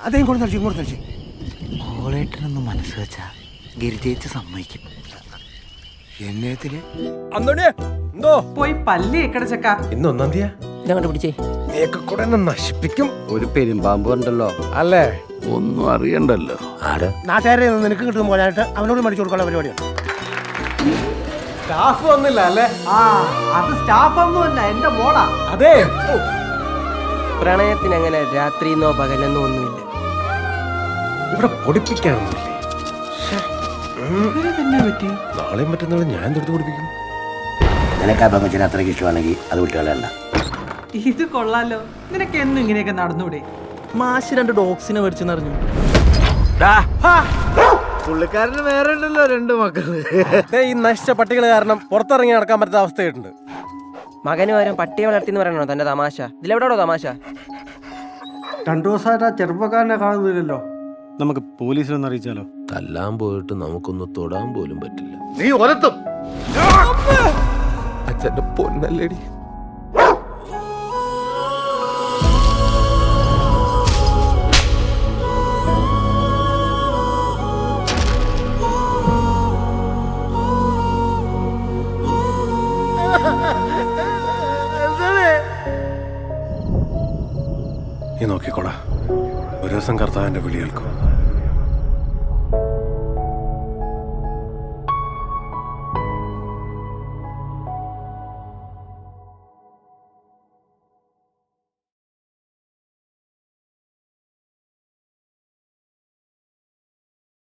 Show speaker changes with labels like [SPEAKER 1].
[SPEAKER 1] അതേ ഇങ്ങോട്ട് തളിച്ച്.
[SPEAKER 2] മോളേട്ടനൊന്ന് മനസ്സ് വെച്ചാ ഗിരിജയിച്ച് സമ്മതിക്കും.
[SPEAKER 1] എന്നേത്തില്
[SPEAKER 3] എന്തോ
[SPEAKER 4] പോയി പല്ലി എക്കട ചക്ക.
[SPEAKER 3] ഇന്ന് 1-ാം തീയതി
[SPEAKER 2] ഇതങ്ങോട്ട് പിടിച്ചേ.
[SPEAKER 3] നീയൊക്കെ കൂടെ എന്നെ നശിപ്പിക്കും.
[SPEAKER 5] ഒരു പെരുമ്പാമ്പ് ഉണ്ടല്ലോ
[SPEAKER 3] അല്ലേ?
[SPEAKER 5] ഒന്നും അറിയണ്ടല്ലോ.
[SPEAKER 2] ആരാ?
[SPEAKER 1] നാട്ടുകാരെ നിനക്ക് കിട്ടുന്ന പോലായിട്ട് അവനോട് മടിച്ചു കൊടുക്കാനുള്ള പരിപാടിയാണ്.
[SPEAKER 3] സ്റ്റാഫ് വന്നില്ല അല്ലേ?
[SPEAKER 4] ആ അത് സ്റ്റാഫ് ഒന്നുമല്ല, എന്റെ മോളാ.
[SPEAKER 3] അതെ.
[SPEAKER 6] പ്രണയത്തിന് അങ്ങനെ രാത്രിന്നോ പകലെന്നോ ഒന്നുമില്ല.
[SPEAKER 3] ഇവിടെ പൊടിപ്പിക്കാനൊന്നുമില്ലേ?
[SPEAKER 4] ഇവരെ തന്നെ പറ്റി.
[SPEAKER 3] നാളെയും മറ്റന്നാളും ഞാൻ തൊടുത്ത് പൊടിപ്പിക്കും.
[SPEAKER 2] നിനക്ക് ആ പെമ്മച്ചിനെ അത്രയ്ക്ക് ഇഷ്ടമാണെങ്കിൽ അത് വിട്ടുകളയണ്ട.
[SPEAKER 4] ഇത് കൊള്ളാലോ. നിനക്ക് എന്നും ഇങ്ങനെയൊക്കെ നടന്നൂടെ?
[SPEAKER 2] മാഷ് 2 ഡോഗ്സിനെ മേടിച്ചെന്നറിഞ്ഞു.
[SPEAKER 5] പുള്ളിക്കാരന് വേറെ ഉണ്ടല്ലോ 2 മക്കള്.
[SPEAKER 3] ഈ നശിച്ച പട്ടികൾ കാരണം പുറത്തിറങ്ങി നടക്കാൻ പറ്റാത്ത അവസ്ഥയായിട്ടുണ്ട്.
[SPEAKER 6] മകന് പകരം പട്ടിയെ വളർത്തിന്ന് പറയണോ തന്റെ തമാശ? ഇതിലെവിടെയാണോ തമാശ?
[SPEAKER 7] 2 ദിവസമായിട്ട് ആ ചെറുപ്പക്കാരനെ കാണുന്നില്ലല്ലോ.
[SPEAKER 5] നമുക്ക് പോലീസിലൊന്ന് അറിയിച്ചാലോ?
[SPEAKER 8] തല്ലാൻ പോയിട്ട് നമുക്കൊന്ന് തൊടാൻ പോലും പറ്റില്ല.
[SPEAKER 5] നീ ഒലത്തും.
[SPEAKER 8] അച്ഛന്റെ പൊന്നല്ലേടി.
[SPEAKER 3] നീ നോക്കിക്കോടാ, ഒരു ദിവസം കർത്താവിന്റെ വിളി കേൾക്കും.